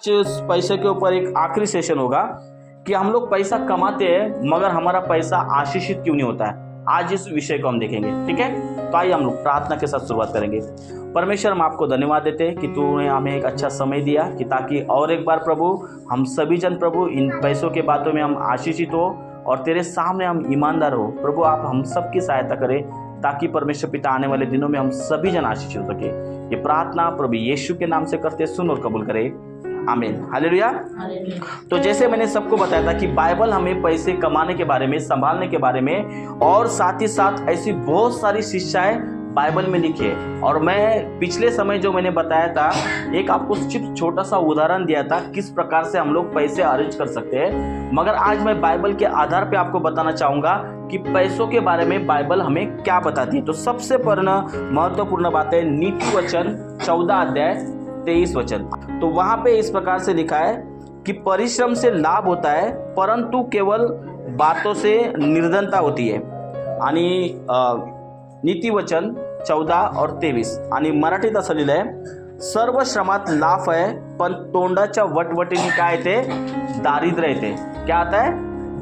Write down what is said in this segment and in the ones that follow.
पैसे के ऊपर एक आखिरी सेशन होगा कि हम लोग पैसा कमाते हैं मगर हमारा पैसा आशीषित क्यों नहीं होता है। आज इस विषय को हम देखेंगे, ठीक है। तो आइए हम लोग प्रार्थना के साथ शुरुआत करेंगे। परमेश्वर, हम आपको धन्यवाद देते हैं कि तूने हमें एक अच्छा समय दिया कि ताकि और एक बार प्रभु हम सभी जन प्रभु इन पैसों के बातों में हम आशीषित हो और तेरे सामने हम ईमानदार हो। प्रभु आप हम सबकी सहायता करें ताकि परमेश्वर पिता आने वाले दिनों में हम सभी जन आशीषित हो सके। ये प्रार्थना प्रभु यीशु के नाम से करते सुन और कबूल करे, आमीन, हालेलुया। तो जैसे मैंने सबको बताया था कि बाइबल हमें पैसे कमाने के बारे में, संभालने के बारे में और साथ ही साथ ऐसी बहुत सारी शिक्षाएं बाइबल में लिखी है। और मैं पिछले समय जो मैंने बताया था, एक आपको सिर्फ छोटा सा उदाहरण दिया था किस प्रकार से हम लोग पैसे अरेंज कर सकते हैं। मगर आज मैं बाइबल के आधार पे आपको बताना चाहूंगा कि पैसों के बारे में बाइबल हमें क्या बताती है। तो सबसे महत्वपूर्ण बात है नीति वचन 14 अध्याय 23 वचन। तो वहां पे इस प्रकार से लिखा है कि परिश्रम से लाभ होता है परंतु केवल बातों से निर्धनता होती है। आणि नीति वचन 14 और 23 आणि मराठीत असं लिहिलं आहे, सर्व श्रमात लाभ आहे पण तोंडाच्या वटवटीने काय येते, दारिद्र्य येते। क्या आता है,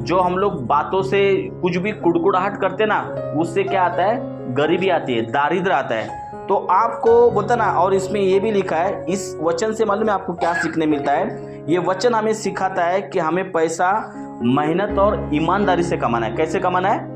जो हम लोग बातों से कुछ भी कुड़कुड़ाहट करते ना, उससे क्या आता है, गरीबी आती है, दारिद्र्य आता है। तो आपको बोलता ना, और इसमें ये भी लिखा है, इस वचन से मालूम है आपको क्या सीखने मिलता है। ये वचन हमें सिखाता है कि हमें पैसा मेहनत और ईमानदारी से कमाना है। कैसे कमाना है?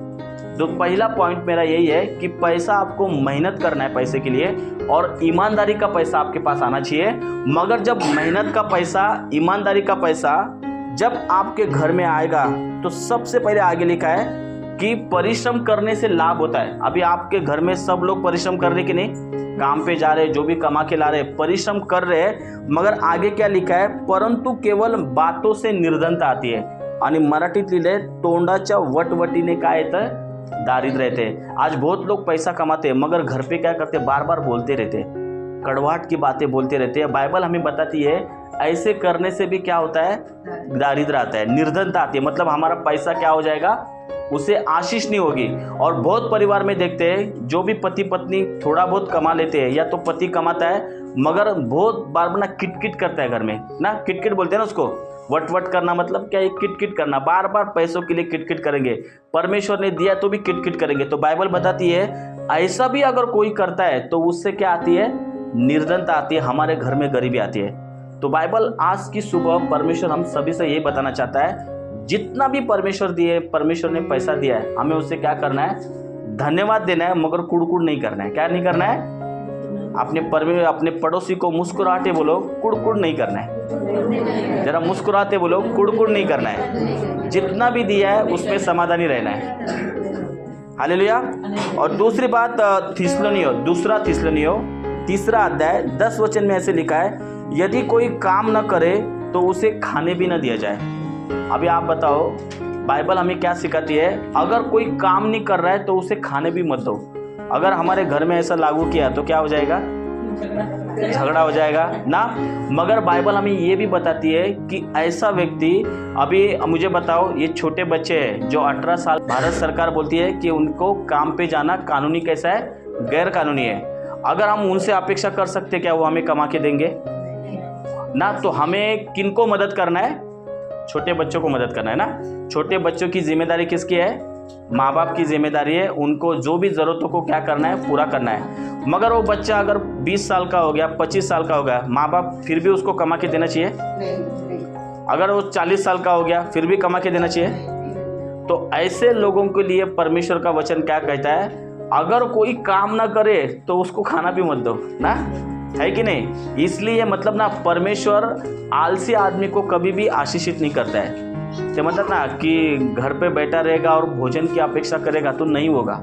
तो पहला पॉइंट मेरा यही है कि पैसा आपको मेहनत करना है पैसे के लिए, और ईमानदारी का पैसा आपके पास आना चाहिए। मगर जब मेहनत का पैसा, ईमानदारी का पैसा जब आपके घर में आएगा तो सबसे पहले आगे लिखा है कि परिश्रम करने से लाभ होता है। अभी आपके घर में सब लोग परिश्रम कर रहे कि नहीं, काम पे जा रहे, जो भी कमा के ला रहे, परिश्रम कर रहे हैं। मगर आगे क्या लिखा है, परंतु केवल बातों से निर्धनता आती है। आणि मराठीत लिहिले, तोंडाच्या वटवटीने काय येतं, दारिद्र्य रहते। आज बहुत लोग पैसा कमाते हैं मगर घर पे क्या करते, बार बार बोलते रहते, कड़वाहट की बातें बोलते रहते हैं। बाइबल हमें बताती है ऐसे करने से भी क्या होता है, दारिद्र्य आता है, निर्धनता आती है। मतलब हमारा पैसा क्या हो जाएगा, उसे आशीष नहीं होगी। और बहुत परिवार में देखते हैं जो भी पति पत्नी थोड़ा बहुत कमा लेते हैं, या तो पति कमाता है मगर बहुत बार ना किटकिट करता है घर में ना, किटकिट बोलते हैं ना उसको, वट करना मतलब क्या है, किटकिट करना, बार बार पैसों के लिए किटकिट करेंगे। परमेश्वर ने दिया तो भी किटकिट करेंगे। तो बाइबल बताती है ऐसा भी अगर कोई करता है तो उससे क्या आती है, निर्धनता आती है, हमारे घर में गरीबी आती है। तो बाइबल आज की सुबह परमेश्वर हम सभी से यही बताना चाहता है, जितना भी परमेश्वर ने पैसा दिया है, हमें उससे क्या करना है, धन्यवाद देना है, मगर कुड़कुड़ नहीं करना है। क्या नहीं करना है, अपने पड़ोसी को मुस्कुराते बोलो, कुड़कुड़ नहीं करना है। जरा मुस्कुराते बोलो, कुड़कुड़ नहीं करना है। जितना भी दिया है उसमें समाधानी रहना है, हालेलुया। और दूसरी बात, दूसरा थिस्सलुनीयो 3 अध्याय 10 वचन में ऐसे लिखा है, यदि कोई काम न करे तो उसे खाने भी न दिया जाए। अभी आप बताओ बाइबल हमें क्या सिखाती है, अगर कोई काम नहीं कर रहा है तो उसे खाने भी मत दो। अगर हमारे घर में ऐसा लागू किया तो क्या हो जाएगा, झगड़ा हो जाएगा ना। मगर बाइबल हमें ये भी बताती है कि ऐसा व्यक्ति, अभी मुझे बताओ, ये छोटे बच्चे हैं जो 18 साल, भारत सरकार बोलती है कि उनको काम पे जाना कानूनी कैसा है, गैर कानूनी है। अगर हम उनसे अपेक्षा कर सकते क्या वो हमें कमा के देंगे ना। तो हमें किनको मदद करना है, छोटे बच्चों को मदद करना है ना। छोटे बच्चों की जिम्मेदारी किसकी है, माँ बाप की जिम्मेदारी है। उनको जो भी ज़रूरतों को क्या करना है, पूरा करना है। मगर वो बच्चा अगर 20 साल का हो गया, 25 साल का हो गया, माँ बाप फिर भी उसको कमा के देना चाहिए? अगर वो 40 साल का हो गया फिर भी कमा के देना चाहिए? तो ऐसे लोगों के लिए परमेश्वर का वचन क्या कहता है, अगर कोई काम ना करे तो उसको खाना भी मत दो ना, है कि नहीं। इसलिए मतलब ना, परमेश्वर आलसी आदमी को कभी भी आशीषित नहीं करता है। तो मतलब ना कि घर पे बैठा रहेगा और भोजन की अपेक्षा करेगा तो नहीं होगा।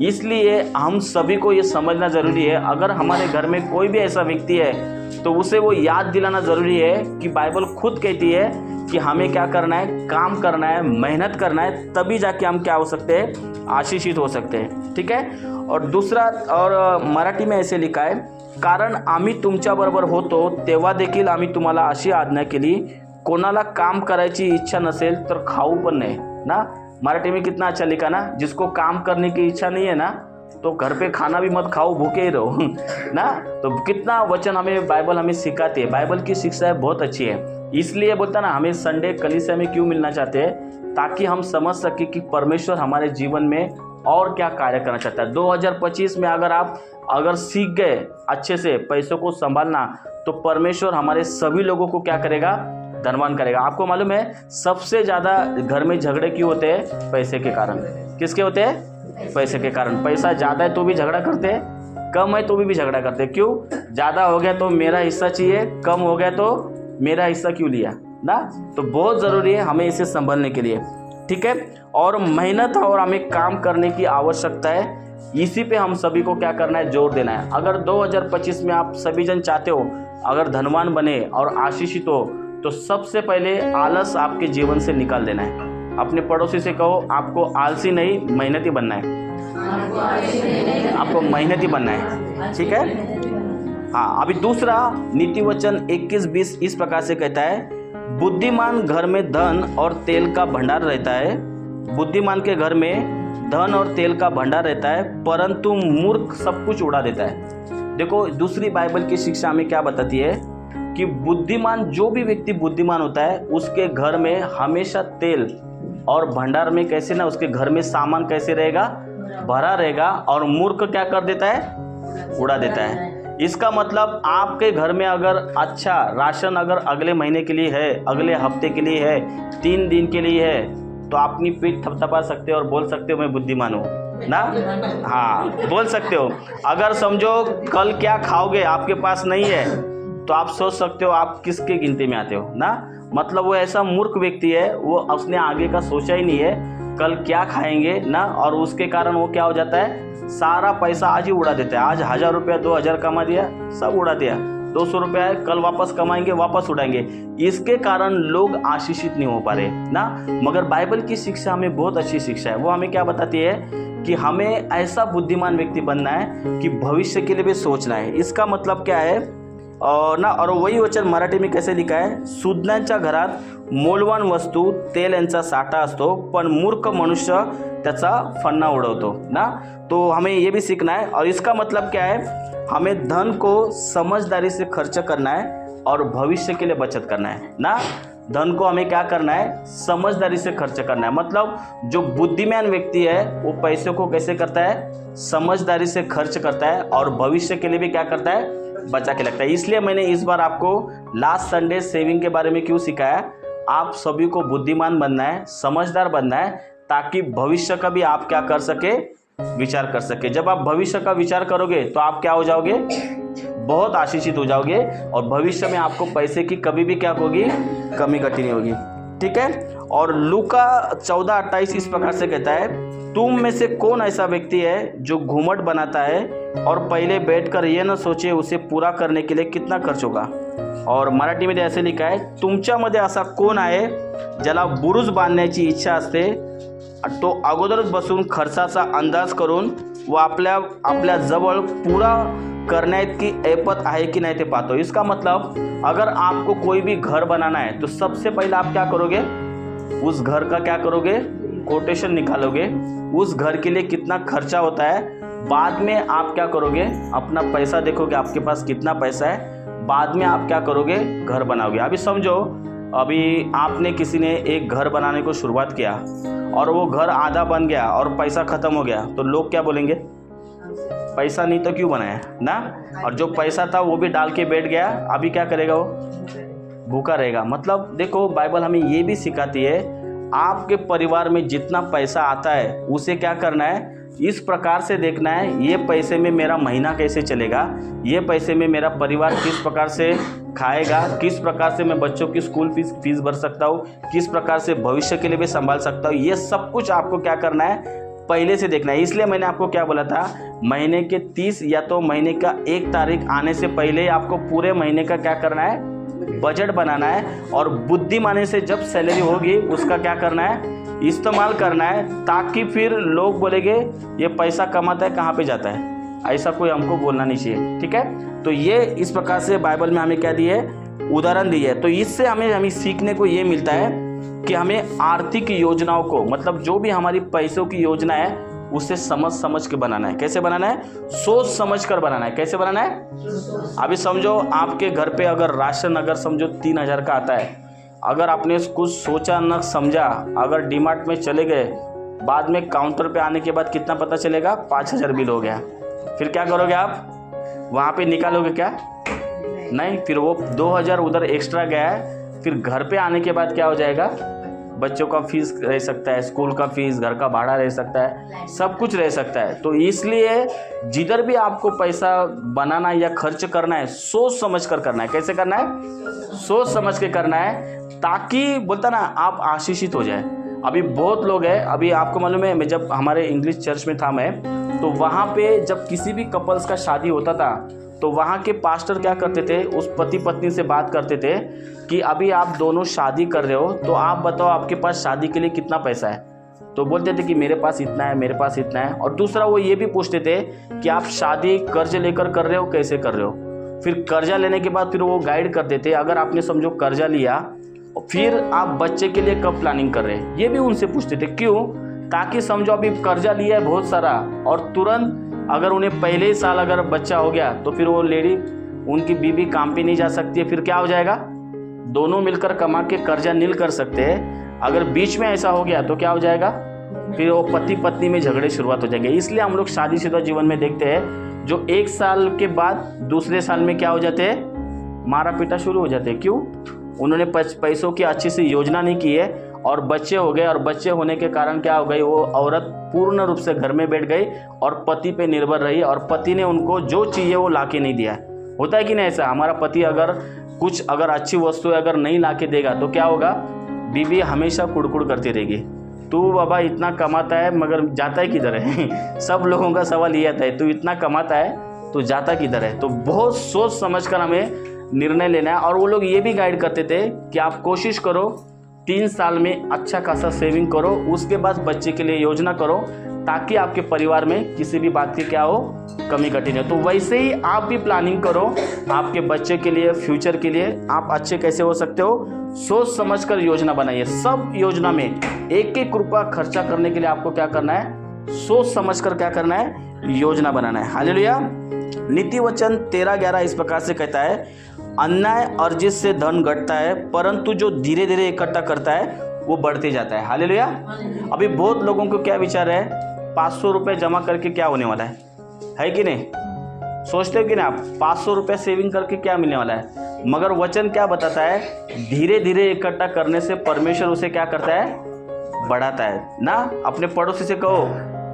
इसलिए हम सभी को ये समझना जरूरी है, अगर हमारे घर में कोई भी ऐसा व्यक्ति है तो उसे वो याद दिलाना जरूरी है कि बाइबल खुद कहती है कि हमें क्या करना है, काम करना है, मेहनत करना है, तभी जाके हम क्या हो सकते हैं, आशीषित हो सकते हैं, ठीक है। और दूसरा, और मराठी में ऐसे लिखा है, कारण आम्ही तुमच्याबरोबर होतो तेव्हा देखील आम्ही तुम्हाला अशी आज्ञा केली, कोणाला काम करायची इच्छा नसेल तर खाऊ पण नाही ना। मराठी में कितना अच्छा लिखा ना, जिसको काम करने की इच्छा नहीं है ना तो घर पे खाना भी मत खाओ, भूखे ही रहो ना। तो कितना वचन हमें बाइबल हमें सिखाती है, बाइबल की शिक्षाएं बहुत अच्छी है। इसलिए बोलता ना, हमें संडे कलीसिया में क्यों मिलना चाहते हैं, ताकि हम समझ सके कि परमेश्वर हमारे जीवन में और क्या कार्य करना चाहता है। 2025 में अगर सीख गए अच्छे से पैसों को संभालना, तो परमेश्वर हमारे सभी लोगों को क्या करेगा, धनवान करेगा। आपको मालूम है सबसे ज़्यादा घर में झगड़े क्यों होते हैं, पैसे के कारण। किसके होते हैं, पैसे के कारण। पैसा ज़्यादा है तो भी झगड़ा करते हैं, कम है तो भी झगड़ा करते हैं। क्यों, ज़्यादा हो गया तो मेरा हिस्सा चाहिए, कम हो गया तो मेरा हिस्सा क्यों लिया ना। तो बहुत ज़रूरी है हमें इसे संभालने के लिए, ठीक है। और मेहनत और हमें काम करने की आवश्यकता है, इसी पे हम सभी को क्या करना है, जोर देना है। अगर 2025 में आप सभी जन चाहते हो अगर धनवान बने और आशीषित हो, तो सबसे पहले आलस आपके जीवन से निकाल देना है। अपने पड़ोसी से कहो, आपको आलसी नहीं मेहनती बनना है, आपको मेहनती बनना है, ठीक है। हाँ, अभी दूसरा नीति वचन 21:20 इस प्रकार से कहता है, बुद्धिमान घर में धन और तेल का भंडार रहता है। बुद्धिमान के घर में धन और तेल का भंडार रहता है, परंतु मूर्ख सब कुछ उड़ा देता है। देखो, दूसरी बाइबल की शिक्षा हमें क्या बताती है कि बुद्धिमान, जो भी व्यक्ति बुद्धिमान होता है, उसके घर में हमेशा तेल और भंडार में कैसे ना, उसके घर में सामान कैसे रहेगा, भरा रहेगा। और मूर्ख क्या कर देता है, उड़ा देता है। इसका मतलब आपके घर में अगर अच्छा राशन अगर अगले महीने के लिए है, अगले हफ्ते के लिए है, 3 दिन के लिए है, तो अपनी पीठ थपथपा सकते हो और बोल सकते हो मैं बुद्धिमान हूँ ना। हाँ, बोल सकते हो। अगर समझो कल क्या खाओगे आपके पास नहीं है, तो आप सोच सकते हो आप किसके गिनती में आते हो ना। मतलब वो ऐसा मूर्ख व्यक्ति है, वो उसने आगे का सोचा ही नहीं है कल क्या खाएंगे ना, और उसके कारण वो क्या हो जाता है, सारा पैसा आज ही उड़ा देता है। आज 1000 रुपया 2000 कमा दिया, सब उड़ा दिया। 200 रुपया है, कल वापस कमाएंगे, वापस उड़ाएंगे। इसके कारण लोग आशीषित नहीं हो पा रहे ना। मगर बाइबल की शिक्षा हमें बहुत अच्छी शिक्षा है। वो हमें क्या बताती है कि हमें ऐसा बुद्धिमान व्यक्ति बनना है कि भविष्य के लिए भी सोचना है। इसका मतलब क्या है और वही वचन मराठी में कैसे लिखा है, सुज्ञांच्या घरात मौल्यवान वस्तू तेल यांचा साठा असतो, पण मूर्ख मनुष्य त्याचा फन्ना उडवतो ना। तो हमें ये भी सीखना है। और इसका मतलब क्या है, हमें धन को समझदारी से खर्च करना है और भविष्य के लिए बचत करना है ना। धन को हमें क्या करना है, समझदारी से खर्च करना है। मतलब जो बुद्धिमान व्यक्ति है वो पैसे को कैसे करता है, समझदारी से खर्च करता है और भविष्य के लिए भी क्या करता है, बचा के लगता है। इसलिए मैंने इस बार आपको लास्ट संडे सेविंग के बारे में क्यों सिखाया, आप सभी को बुद्धिमान बनना है, समझदार बनना है, ताकि भविष्य का भी आप क्या कर सके, विचार कर सके। जब आप भविष्य का विचार करोगे तो आप क्या हो जाओगे, बहुत आशीषित हो जाओगे और भविष्य में आपको पैसे की कभी भी क्या होगी, कमी घटी नहीं होगी, ठीक है। और लूका 14:28 इस प्रकार से कहता है, तुम में से कौन ऐसा व्यक्ति है जो घूमट बनाता है और पहले बैठकर यह न सोचे उसे पूरा करने के लिए कितना खर्च होगा। और मराठी में ऐसे लिखा है, तुमच्यामध्ये असा कोण आहे ज्याला बुरुज बांधण्याची इच्छा असते, तो अगोदरच बसून खर्चाचा अंदाज करून व आपल्या जवळ पूरा करण्याइतकी ऐपत आहे की नहीं ते पाहतो। इसका मतलब अगर आपको कोई भी घर बनाना है तो सबसे पहले आप क्या करोगे, उस घर का क्या करोगे, कोटेशन निकालोगे, उस घर के लिए कितना खर्चा होता है। बाद में आप क्या करोगे, अपना पैसा देखोगे आपके पास कितना पैसा है, बाद में आप क्या करोगे, घर बनाओगे। अभी समझो, अभी आपने किसी ने एक घर बनाने को शुरुआत किया और वो घर आधा बन गया और पैसा ख़त्म हो गया, तो लोग क्या बोलेंगे, पैसा नहीं तो क्यों बनाया ना। और जो पैसा था वो भी डाल के बैठ गया, अभी क्या करेगा, वो भूखा रहेगा। मतलब देखो, बाइबल हमें ये भी सिखाती है, आपके परिवार में जितना पैसा आता है उसे क्या करना है, इस प्रकार से देखना है, ये पैसे में मेरा महीना कैसे चलेगा, ये पैसे में मेरा परिवार किस प्रकार से खाएगा, किस प्रकार से मैं बच्चों की स्कूल फीस भर सकता हूँ, किस प्रकार से भविष्य के लिए भी संभाल सकता हूँ। ये सब कुछ आपको क्या करना है, पहले से देखना है। इसलिए मैंने आपको क्या बोला था, महीने के 30 या तो महीने का 1 तारीख आने से पहले आपको पूरे महीने का क्या करना है, बजट बनाना है। और बुद्धिमानी से जब सैलरी होगी उसका क्या करना है, इस्तेमाल करना है, ताकि फिर लोग बोलेंगे ये पैसा कमाता है कहाँ पे जाता है, ऐसा कोई हमको बोलना नहीं चाहिए, ठीक है। तो ये इस प्रकार से बाइबल में हमें क्या दी है, उदाहरण दी है। तो इससे हमें सीखने को ये मिलता है कि हमें आर्थिक योजनाओं को, मतलब जो भी हमारी पैसों की योजना है उसे समझ समझ के बनाना है। कैसे बनाना है? सोच समझ कर बनाना है। कैसे बनाना है? अभी समझो आपके घर पे अगर राशन अगर समझो 3,000 का आता है, अगर आपने कुछ सोचा न समझा, अगर डीमार्ट में चले गए, बाद में काउंटर पे आने के बाद कितना पता चलेगा? 5,000 बिल हो गया। फिर क्या करोगे आप? वहाँ पे निकालोगे क्या? नहीं, फिर वो 2,000 उधर एक्स्ट्रा गया है। फिर घर पे आने के बाद क्या हो जाएगा? बच्चों का फीस रह सकता है, स्कूल का फीस, घर का भाड़ा रह सकता है, सब कुछ रह सकता है। तो इसलिए जिधर भी आपको पैसा बनाना या खर्च करना है, सोच समझ कर करना है। कैसे करना है? सोच समझ के करना है, ताकि बोलता ना आप आशीषित हो जाए। अभी बहुत लोग हैं, अभी आपको मालूम है, मैं जब हमारे इंग्लिश चर्च में था मैं, तो वहाँ पे जब किसी भी कपल्स का शादी होता था तो वहाँ के पास्टर क्या करते थे, उस पति पत्नी से बात करते थे कि अभी आप दोनों शादी कर रहे हो, तो आप बताओ आपके पास शादी के लिए कितना पैसा है। तो बोलते थे कि मेरे पास इतना है, मेरे पास इतना है। और दूसरा वो ये भी पूछते थे कि आप शादी कर्ज लेकर कर रहे हो, कैसे कर रहे हो। फिर कर्जा लेने के बाद फिर वो गाइड करते थे, अगर आपने समझो कर्जा लिया, फिर आप बच्चे के लिए कब प्लानिंग कर रहे हैं, ये भी उनसे पूछते थे। क्यों? ताकि समझो अभी कर्जा लिया है बहुत सारा, और तुरंत अगर उन्हें पहले ही साल अगर बच्चा हो गया तो फिर वो लेडी, उनकी बीवी काम पे नहीं जा सकती है। फिर क्या हो जाएगा? दोनों मिलकर कमा के कर्जा नील कर सकते हैं। अगर बीच में ऐसा हो गया तो क्या हो जाएगा? फिर वो पति पत्नी में झगड़े शुरुआत हो जाएंगे। इसलिए हम लोग शादीशुदा जीवन में देखते हैं, जो 1 साल के बाद दूसरे साल में क्या हो जाते हैं? मारा पीटा शुरू हो जाते हैं। क्यों? उन्होंने पैसों की अच्छी सी योजना नहीं की है, और बच्चे हो गए, और बच्चे होने के कारण क्या हो गई? वो औरत पूर्ण रूप से घर में बैठ गई और पति पे निर्भर रही, और पति ने उनको जो चाहिए वो ला के नहीं दिया। होता है कि नहीं ऐसा? हमारा पति अगर अच्छी वस्तु अगर नहीं ला के देगा तो क्या होगा? बीवी हमेशा कुड़कुड़ करती रहेगी, तू बाबा इतना कमाता है मगर जाता है किधर है? सब लोगों का सवाल ये आता है, तू इतना कमाता है तो जाता किधर है? तो बहुत सोच समझ कर हमें निर्णय लेना है। और वो लोग ये भी गाइड करते थे कि आप कोशिश करो 3 साल में अच्छा खासा सेविंग करो, उसके बाद बच्चे के लिए योजना करो, ताकि आपके परिवार में किसी भी बात की क्या हो? कमी घटी नहीं। तो वैसे ही आप भी प्लानिंग करो आपके बच्चे के लिए, फ्यूचर के लिए आप अच्छे कैसे हो सकते हो, सोच समझकर योजना बनाइए। सब योजना में 1-1 रुपया खर्चा करने के लिए आपको क्या करना है? सोच समझकर क्या करना है? योजना बनाना है। हालेलुया। नीति वचन 13:11 इस प्रकार से कहता है, अन्याय अर्जित से धन घटता है, परंतु जो धीरे धीरे इकट्ठा करता है वो बढ़ते जाता है। हालेलुया। अभी बहुत लोगों को क्या विचार है? 500 रुपये जमा करके क्या होने वाला है कि नहीं? सोचते हो कि नहीं आप? 500 रुपये सेविंग करके क्या मिलने वाला है? मगर वचन क्या बताता है? धीरे धीरे इकट्ठा करने से परमेश्वर उसे क्या करता है? बढ़ाता है ना। अपने पड़ोसी से कहो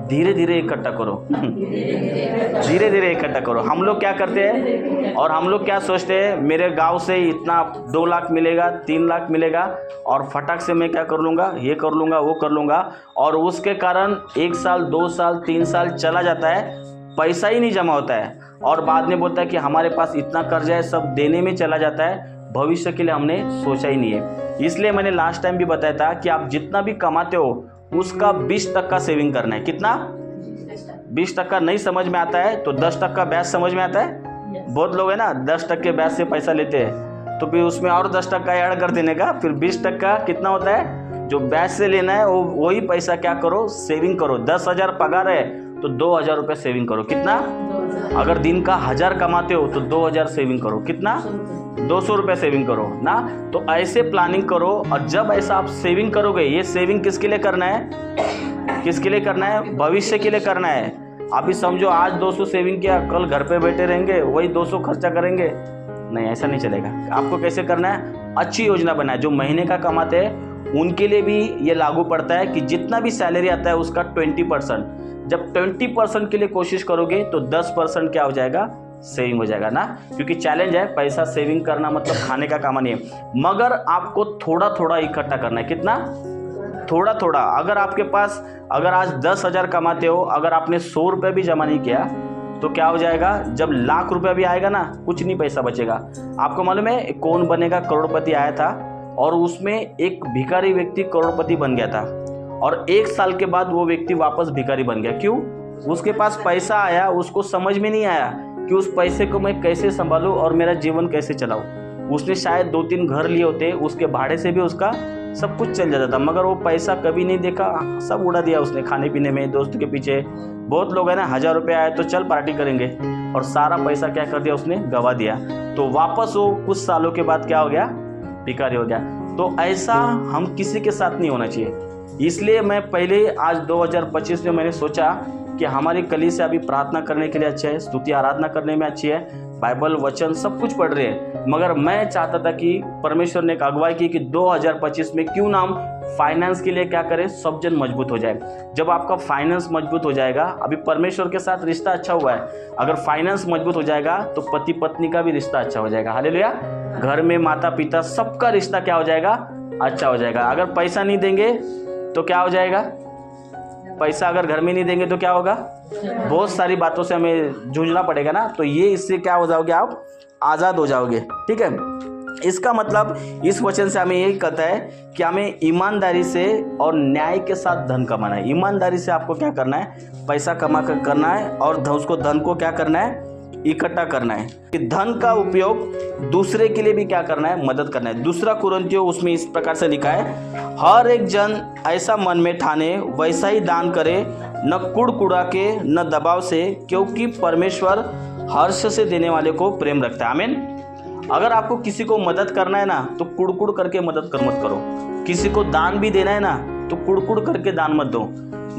धीरे धीरे इकट्ठा करो, धीरे धीरे इकट्ठा करो। हम लोग क्या करते हैं और हम लोग क्या सोचते हैं, मेरे गांव से इतना 2 लाख मिलेगा, 3 लाख मिलेगा, और फटाक से मैं क्या कर लूँगा, ये कर लूँगा, वो कर लूँगा, और उसके कारण 1 साल 2 साल 3 साल चला जाता है, पैसा ही नहीं जमा होता है, और बाद में बोलता है कि हमारे पास इतना कर्जा है, सब देने में चला जाता है। भविष्य के लिए हमने सोचा ही नहीं है। इसलिए मैंने लास्ट टाइम भी बताया था कि आप जितना भी कमाते हो उसका 20% सेविंग करना है। कितना? 20% नहीं समझ में आता है तो 10% ब्याज समझ में आता है। बहुत लोग है ना 10% ब्याज से पैसा लेते हैं, तो फिर उसमें और 10% ऐड कर देने का, फिर 20% कितना होता है जो ब्याज से लेना है, वो वही पैसा क्या करो, सेविंग करो। 10,000 पगार है तो 2,000 रुपये सेविंग करो। कितना? अगर दिन का 1,000 कमाते हो तो 2,000 सेविंग करो। कितना? 200 रुपये सेविंग करो ना। तो ऐसे प्लानिंग करो, और जब ऐसा आप सेविंग करोगे, ये सेविंग किसके लिए करना है? किसके लिए करना है? भविष्य के लिए करना है। अभी समझो आज 200 सेविंग किया, कल घर पे बैठे रहेंगे, वही 200 खर्चा करेंगे, नहीं, ऐसा नहीं चलेगा। आपको कैसे करना है? अच्छी योजना बनाए। जो महीने का कमाते हैं उनके लिए भी ये लागू पड़ता है कि जितना भी सैलरी आता है उसका 20%, जब 20% के लिए कोशिश करोगे तो 10% क्या हो जाएगा? सेविंग हो जाएगा ना। क्योंकि चैलेंज है, पैसा सेविंग करना मतलब खाने का काम नहीं है, मगर आपको थोड़ा थोड़ा इकट्ठा करना है। कितना? थोड़ा थोड़ा। अगर आपके पास अगर आज 10,000 कमाते हो, अगर आपने 100 रुपये भी जमा नहीं किया तो क्या हो जाएगा? जब लाख रुपया भी आएगा ना, कुछ नहीं पैसा बचेगा। आपको मालूम है कौन बनेगा करोड़पति आया था, और उसमें एक भिखारी व्यक्ति करोड़पति बन गया था, और 1 साल के बाद वो व्यक्ति वापस भिखारी बन गया। क्यों? उसके पास पैसा आया, उसको समझ में नहीं आया कि उस पैसे को मैं कैसे संभालूं और मेरा जीवन कैसे चलाऊं। उसने शायद 2-3 घर लिए होते, उसके भाड़े से भी उसका सब कुछ चल जाता था, मगर वो पैसा कभी नहीं देखा, सब उड़ा दिया उसने खाने पीने में, दोस्त के पीछे। बहुत लोग हैं ना, 1000 रुपये आए तो चल पार्टी करेंगे, और सारा पैसा क्या कर दिया उसने, गवा दिया। तो वापस वो कुछ सालों के बाद क्या हो गया, भिखारी हो गया। तो ऐसा हम किसी के साथ नहीं होना चाहिए। इसलिए मैं पहले आज 2025 में मैंने सोचा कि हमारी कलीसिया अभी प्रार्थना करने के लिए अच्छा है, स्तुति आराधना करने में अच्छी है, बाइबल वचन सब कुछ पढ़ रहे हैं, मगर मैं चाहता था कि परमेश्वर ने एक अगुवाई की कि 2025 में क्यों ना हम फाइनेंस के लिए क्या करें, सब जन मजबूत हो जाए। जब आपका फाइनेंस मजबूत हो जाएगा, अभी परमेश्वर के साथ रिश्ता अच्छा हुआ है, अगर फाइनेंस मजबूत हो जाएगा तो पति पत्नी का भी रिश्ता अच्छा हो जाएगा। हालेलुया। घर में माता पिता सबका रिश्ता क्या हो जाएगा, अच्छा हो जाएगा। अगर पैसा नहीं देंगे तो क्या हो जाएगा, पैसा अगर घर में नहीं देंगे तो क्या होगा, बहुत सारी बातों से हमें जूझना पड़ेगा ना। तो ये इससे क्या हो जाओगे, आप आज़ाद हो जाओगे। ठीक है, इसका मतलब इस वचन से हमें यही कहता है कि हमें ईमानदारी से और न्याय के साथ धन कमाना है। ईमानदारी से आपको क्या करना है, पैसा कमा कर करना है, और उसको धन को क्या करना है, इकट्ठा करना है। कि धन का उपयोग दूसरे के लिए भी क्या करना है, मदद करना है। दूसरा कुरिन्थियों उसमें इस प्रकार से लिखा है, हर एक जन ऐसा मन में ठाने वैसा ही दान करे, न कुड़कुड़ा के न दबाव से, क्योंकि परमेश्वर हर्ष से देने वाले को प्रेम रखता है। आमीन। अगर आपको किसी को मदद करना है ना, तो कुड़कुड़ करके मदद मत करो। किसी को दान भी देना है ना, तो कुड़कुड़ करके दान मत दो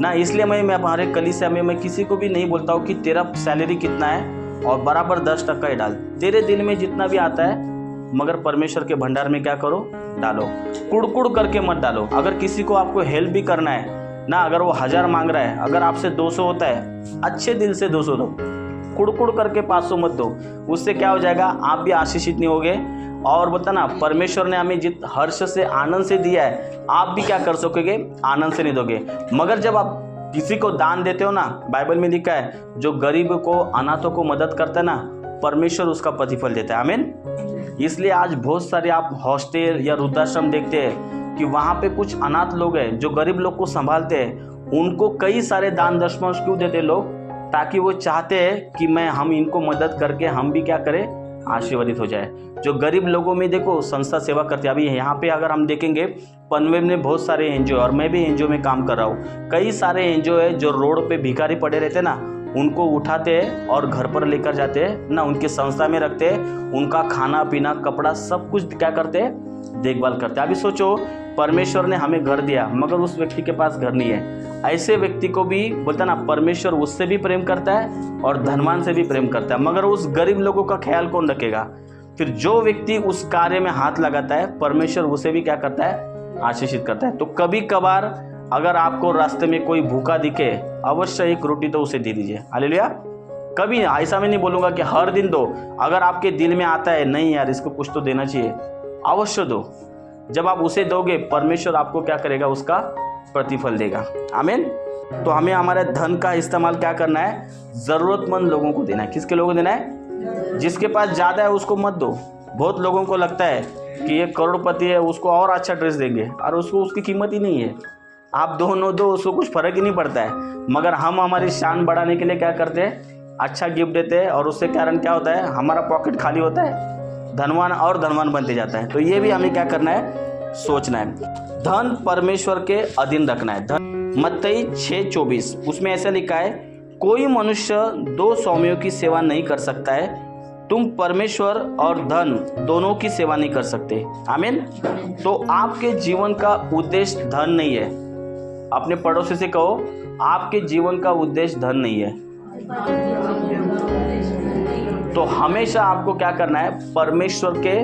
ना। इसलिए मैं हमारे कलीसिया में मैं किसी को भी नहीं बोलता हूँ कि तेरा सैलरी कितना है और बराबर 10% ही डाल। तेरे दिल में जितना भी आता है, मगर परमेश्वर के भंडार में क्या करो, डालो। कुड़कुड़ करके मत डालो। अगर किसी को आपको हेल्प भी करना है ना, अगर वो 1000 मांग रहा है, अगर आपसे 200 होता है, अच्छे दिल से 200 दो, कुड़कुड़ करके 500 मत दो। उससे क्या हो जाएगा, आप भी आशीषित नहीं होगे। और बता ना, परमेश्वर ने हमें जित हर्ष से आनंद से दिया है, आप भी क्या कर सकोगे, आनंद से नहीं दोगे। मगर जब आप किसी को दान देते हो ना, बाइबल में लिखा है, जो गरीब को, अनाथों को मदद करता है ना, परमेश्वर उसका प्रतिफल देता है। आमीन। इसलिए आज बहुत सारे आप हॉस्टल या वृद्धाश्रम देखते हैं कि वहाँ पे कुछ अनाथ लोग हैं जो गरीब लोग को संभालते हैं। उनको कई सारे दान दशमांश क्यों देते लोग, ताकि वो चाहते हैं कि हम इनको मदद करके हम भी क्या करें, आशीर्वादित हो जाए। जो गरीब लोगों में देखो संस्था सेवा करते हैं। अभी यहाँ पे अगर हम देखेंगे, पनवेल में बहुत सारे एनजीओ, और मैं भी एनजीओ में काम कर रहा हूँ। कई सारे एनजीओ है जो रोड पे भिखारी पड़े रहते हैं ना, उनको उठाते हैं और घर पर लेकर जाते हैं ना, उनकी संस्था में रखते हैं, उनका खाना पीना कपड़ा सब कुछ क्या करते हैं, देखभाल करते हैं। अभी सोचो, परमेश्वर ने हमें घर दिया, मगर उस व्यक्ति के पास घर नहीं है। ऐसे व्यक्ति को भी बोलता ना, परमेश्वर उससे भी प्रेम करता है और धनवान से भी प्रेम करता है, मगर उस गरीब लोगों का ख्याल कौन रखेगा। फिर जो व्यक्ति उस कार्य में हाथ लगाता है, परमेश्वर उसे भी क्या करता है, आशीषित करता है। तो कभी कभार अगर आपको रास्ते में कोई भूखा दिखे, अवश्य एक रोटी तो उसे दे दीजिए। हालेलुया। कभी ऐसा मैं नहीं बोलूँगा कि हर दिन दो। अगर आपके दिल में आता है, नहीं यार इसको कुछ तो देना चाहिए, अवश्य दो। जब आप उसे दोगे, परमेश्वर आपको क्या करेगा, उसका प्रतिफल देगा। आमीन। तो हमें हमारे धन का इस्तेमाल क्या करना है, जरूरतमंद लोगों को देना है। किसके लोगों को देना है, जिसके पास ज़्यादा है उसको मत दो। बहुत लोगों को लगता है कि ये करोड़पति है, उसको और अच्छा ड्रेस देंगे, और उसको उसकी कीमत ही नहीं है। आप दोनों दो, उसको कुछ फर्क ही नहीं पड़ता है। मगर हम हमारी शान बढ़ाने के लिए क्या करते हैं, अच्छा गिफ्ट देते हैं, और उससे कारण क्या होता है, हमारा पॉकेट खाली होता है, धनवान और धनवान बनते जाता है। तो ये भी हमें क्या करना है, सोचना है। धन परमेश्वर के अधीन रखना है। धन मत्ती 6:24 उसमें ऐसा लिखा है, कोई मनुष्य 2 स्वामियों की सेवा नहीं कर सकता है। तुम परमेश्वर और धन दोनों की सेवा नहीं कर सकते। आमीन। तो आपके जीवन का उद्देश्य धन नहीं है। अपने पड़ोसी से कहो, आपके जीवन का उद्देश्य धन नहीं है। तो हमेशा आपको क्या करना है, परमेश्वर के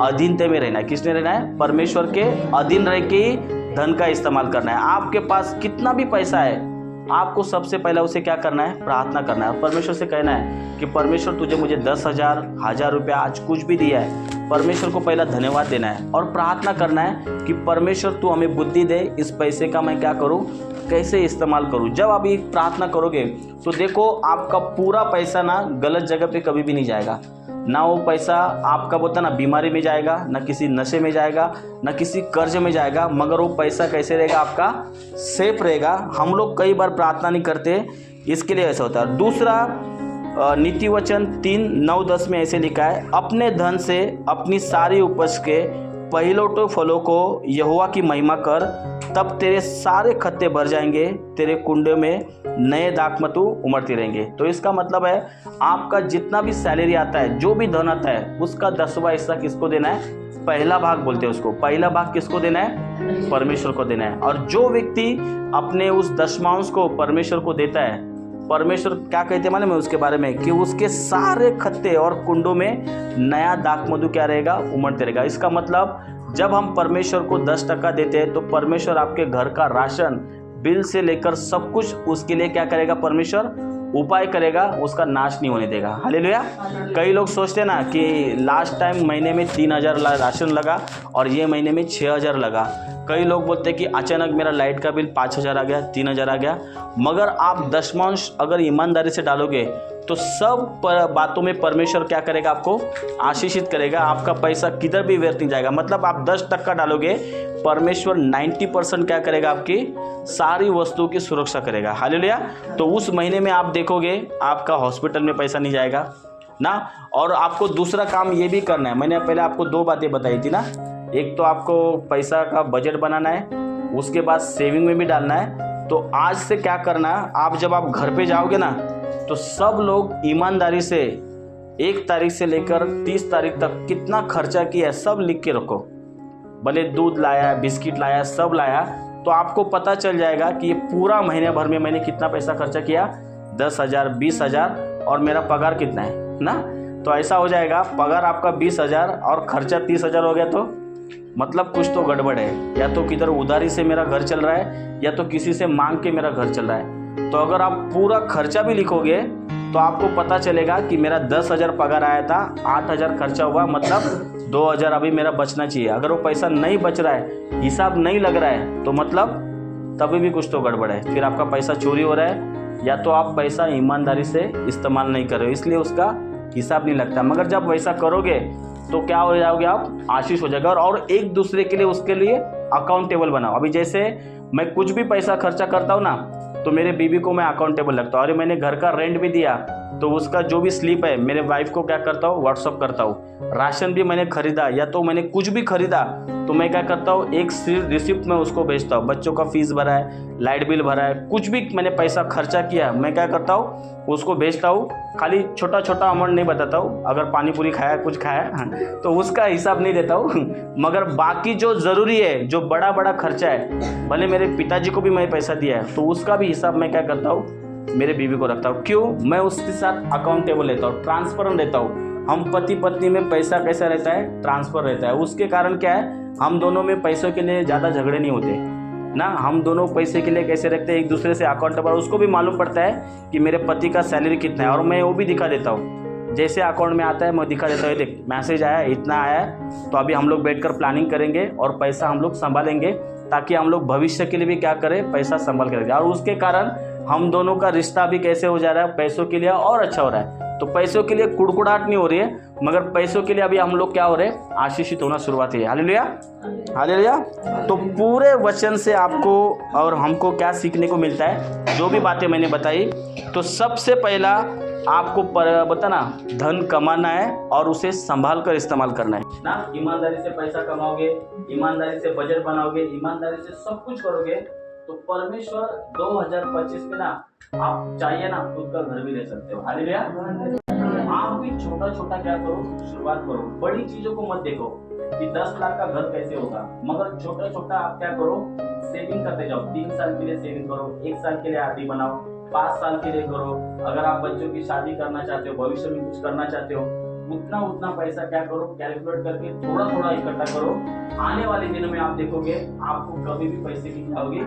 अधीनता में रहना है। किसने रहना है, परमेश्वर के अधीन रह के धन का इस्तेमाल करना है। आपके पास कितना भी पैसा है, आपको सबसे पहले उसे क्या करना है, प्रार्थना करना है। परमेश्वर से कहना है कि परमेश्वर तुझे मुझे 10,000 1000 रुपया आज कुछ भी दिया है, परमेश्वर को पहला धन्यवाद देना है और प्रार्थना करना है कि परमेश्वर तू हमें बुद्धि दे, इस पैसे का मैं क्या करूं, कैसे इस्तेमाल करूं। जब आप ये प्रार्थना करोगे तो देखो आपका पूरा पैसा ना गलत जगह पे कभी भी नहीं जाएगा। ना वो पैसा आपका बोलता ना बीमारी में जाएगा, ना किसी नशे में जाएगा, ना किसी कर्ज में जाएगा, मगर वो पैसा कैसे रहेगा, आपका सेफ रहेगा। हम लोग कई बार प्रार्थना नहीं करते, इसके लिए ऐसा होता है। दूसरा नीति वचन 3:9-10 में ऐसे लिखा है, अपने धन से अपनी सारी उपज के पहिलौठे फलों को यहोवा की महिमा कर, तब तेरे सारे खत्ते भर जाएंगे, तेरे कुंडे में नए दाखमधु उमड़ते रहेंगे। तो इसका मतलब है आपका जितना भी सैलरी आता है, जो भी धन आता है, उसका 10वां हिस्सा किसको देना है? पहला भाग बोलते हैं उसको। पहला भाग किसको देना है? परमेश्वर को देना है। और जो व्यक्ति अपने उस दशमांश को परमेश्वर को देता है, परमेश्वर क्या कहते हैं मालूम है उसके बारे में? कि उसके सारे खत्ते और कुंडों में नया दाखमधु क्या रहेगा? उमड़ते रहेगा। इसका मतलब जब हम परमेश्वर को 10% देते हैं तो परमेश्वर आपके घर का राशन, बिल से लेकर सब कुछ उसके लिए क्या करेगा? परमेश्वर उपाय करेगा, उसका नाश नहीं होने देगा। हालेलुया। कई लोग सोचते हैं ना कि लास्ट टाइम महीने में 3000 राशन लगा और ये महीने में 6000 लगा। कई लोग बोलते हैं कि अचानक मेरा लाइट का बिल 5000 आ गया, 3000 आ गया। मगर आप दशमांश अगर ईमानदारी से डालोगे तो सब बातों में परमेश्वर क्या करेगा? आपको आशीषित करेगा। आपका पैसा किधर भी व्यर्थ नहीं जाएगा। मतलब आप 10% डालोगे, परमेश्वर 90% क्या करेगा? आपकी सारी वस्तुओं की सुरक्षा करेगा। हालेलुया। तो उस महीने में आप देखोगे आपका हॉस्पिटल में पैसा नहीं जाएगा ना। और आपको दूसरा काम ये भी करना है। मैंने पहले आपको 2 बातें बताई थी ना। एक तो आपको पैसा का बजट बनाना है, उसके बाद सेविंग में भी डालना है। तो आज से क्या करना, आप जब आप घर पे जाओगे ना, तो सब लोग ईमानदारी से 1 तारीख से लेकर 30 तारीख तक कितना खर्चा किया है सब लिख के रखो। भले दूध लाया, बिस्किट लाया, सब लाया, तो आपको पता चल जाएगा कि ये पूरा महीने भर में मैंने कितना पैसा खर्चा किया। 10,000, 20,000 और मेरा पगार कितना है ना। तो ऐसा हो जाएगा, पगार आपका 20,000 और खर्चा 30,000 हो गया, तो मतलब कुछ तो गड़बड़ है। या तो किधर उधारी से मेरा घर चल रहा है, या तो किसी से मांग के मेरा घर चल रहा है। तो अगर आप पूरा खर्चा भी लिखोगे तो आपको पता चलेगा कि मेरा 10,000 पगार आया था, 8,000 खर्चा हुआ, मतलब 2,000 अभी मेरा बचना चाहिए। अगर वो पैसा नहीं बच रहा है, हिसाब नहीं लग रहा है, तो मतलब तभी भी कुछ तो गड़बड़ है। फिर आपका पैसा चोरी हो रहा है, या तो आप पैसा ईमानदारी से इस्तेमाल नहीं कर रहे हो, इसलिए उसका हिसाब नहीं लगता। मगर जब वैसा करोगे तो क्या हो जाओगे आप? आशीष हो जाएगा। और एक दूसरे के लिए उसके लिए अकाउंटेबल बनाओ। अभी जैसे मैं कुछ भी पैसा खर्चा करता हूँ ना, तो मेरे बीवी को मैं अकाउंटेबल लगता हूँ। और मैंने घर का रेंट भी दिया तो उसका जो भी स्लिप है मेरे वाइफ को क्या करता हूँ? व्हाट्सअप करता हूँ। राशन भी मैंने खरीदा, या तो मैंने कुछ भी खरीदा तो मैं क्या करता हूँ? एक रिसिप्ट में उसको भेजता हूँ। बच्चों का फीस भरा है, लाइट बिल भरा है, कुछ भी मैंने पैसा खर्चा किया, मैं क्या करता हूँ? उसको भेजता हूँ। खाली छोटा छोटा अमाउंट नहीं बताता हूँ। अगर पानी पूरी खाया, कुछ खाया तो उसका हिसाब नहीं देता हूँ। मगर बाकी जो ज़रूरी है, जो बड़ा बड़ा खर्चा है, भले मेरे पिताजी को भी मैं पैसा दिया है, तो उसका भी हिसाब मैं क्या करता हूँ? मेरे बीवी को रखता हूँ। क्यों? मैं उसके साथ अकाउंटेबल रहता हूँ, ट्रांसपेरेंट रहता हूँ। हम पति पत्नी में पैसा कैसा रहता है? ट्रांसफर रहता है। उसके कारण क्या है? हम दोनों में पैसों के लिए ज़्यादा झगड़े नहीं होते ना। हम दोनों पैसे के लिए कैसे रखते हैं? एक दूसरे से अकाउंटेबल। उसको भी मालूम पड़ता है कि मेरे पति का सैलरी कितना है, और मैं वो भी दिखा देता हूँ। जैसे अकाउंट में आता है मैं दिखा देता हूँ, देख मैसेज आया, इतना आया है, तो अभी हम लोग बैठकर प्लानिंग करेंगे और पैसा हम लोग संभालेंगे, ताकि हम लोग भविष्य के लिए भी क्या करें? पैसा संभाल कर रखें। और उसके कारण हम दोनों का रिश्ता भी कैसे हो जा रहा है? पैसों के लिए और अच्छा हो रहा है। तो पैसों के लिए कुड़कुड़ाहट नहीं हो रही है, मगर पैसों के लिए अभी हम लोग क्या हो रहे हैं? आशीषित होना शुरुआत है। Hallelujah, hallelujah. तो पूरे वचन से आपको और हमको क्या सीखने को मिलता है? जो भी बातें मैंने बताई, तो सबसे पहला आपको बताना, धन कमाना है और उसे संभाल कर इस्तेमाल करना है ना। ईमानदारी से पैसा कमाओगे, ईमानदारी से बजट बनाओगे, ईमानदारी से सब कुछ करोगे, तो परमेश्वर 2025 में ना आप चाहिए ना खुद का घर भी ले सकते हो। हालेलुया। आप भी छोटा छोटा क्या करो? शुरुआत करो। बड़ी चीजों को मत देखो कि 10 लाख का घर कैसे होगा, मगर छोटा छोटा आप क्या करो? सेविंग करते जाओ। 3 साल के लिए सेविंग करो, 1 साल के लिए आरडी बनाओ, 5 साल के लिए करो। अगर आप बच्चों की शादी करना चाहते हो, भविष्य में कुछ करना चाहते हो, उतना पैसा क्या करो? कैलकुलेट करके थोड़ा थोड़ा इकट्ठा करो। आने वाले दिनों में आप देखोगे आपको कभी भी पैसे की क्या होगी?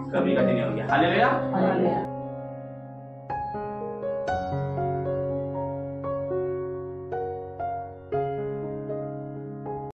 कमी घटी नहीं होगी। हालेलुया।